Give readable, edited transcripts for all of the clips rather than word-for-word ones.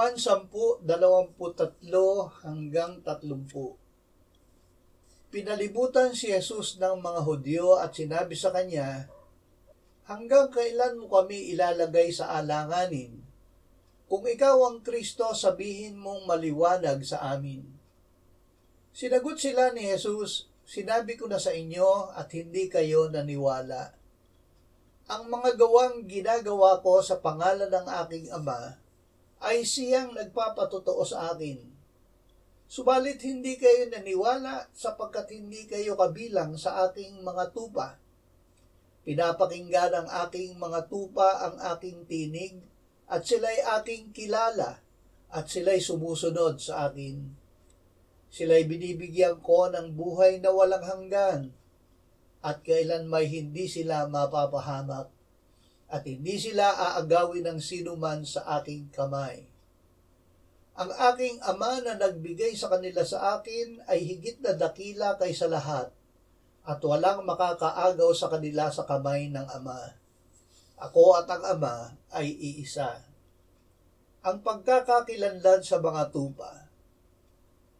Juan 10:23-30. Pinalibutan si Jesus ng mga Hudyo at sinabi sa kanya, "Hanggang kailan mo kami ilalagay sa alanganin? Kung ikaw ang Kristo, sabihin mong maliwanag sa amin." Sinagot sila ni Jesus, "Sinabi ko na sa inyo at hindi kayo naniwala. Ang mga gawang ginagawa ko sa pangalan ng aking Ama ay siyang nagpapatotoo sa akin. Subalit hindi kayo naniwala sapagkat hindi kayo kabilang sa aking mga tupa. Pinapakinggan ng aking mga tupa ang aking tinig at sila'y aking kilala at sila'y sumusunod sa akin. Sila'y binibigyan ko ng buhay na walang hanggan at kailan may hindi sila mapapahamak at hindi sila aagawin ng sinuman sa aking kamay. Ang aking Ama na nagbigay sa kanila sa akin ay higit na dakila kaysa lahat at walang makakaagaw sa kanila sa kamay ng Ama. Ako at ang Ama ay iisa." Ang pagkakakilanlan sa mga tupa.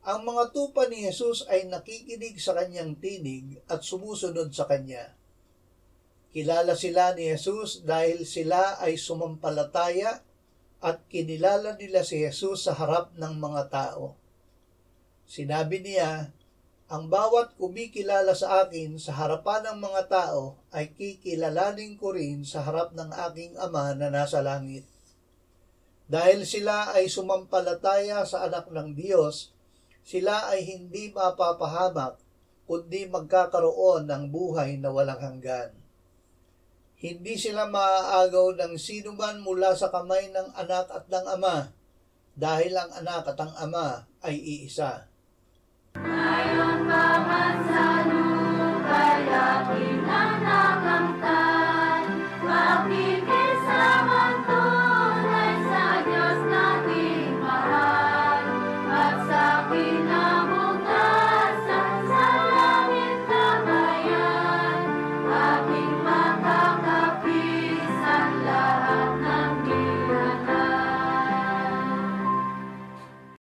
Ang mga tupa ni Jesus ay nakikinig sa kanyang tinig at sumusunod sa kanya. Kilala sila ni Jesus dahil sila ay sumampalataya at kinilala nila si Jesus sa harap ng mga tao. Sinabi niya, "Ang bawat kumikilala sa akin sa harapan ng mga tao ay kikilalanin ko rin sa harap ng aking Ama na nasa langit." Dahil sila ay sumampalataya sa Anak ng Diyos, sila ay hindi mapapahamak, kundi magkakaroon ng buhay na walang hanggan. Hindi sila maaagaw ng sinuman mula sa kamay ng Anak at ng Ama, dahil ang Anak at ang Ama ay iisa. Ngayon pa man sa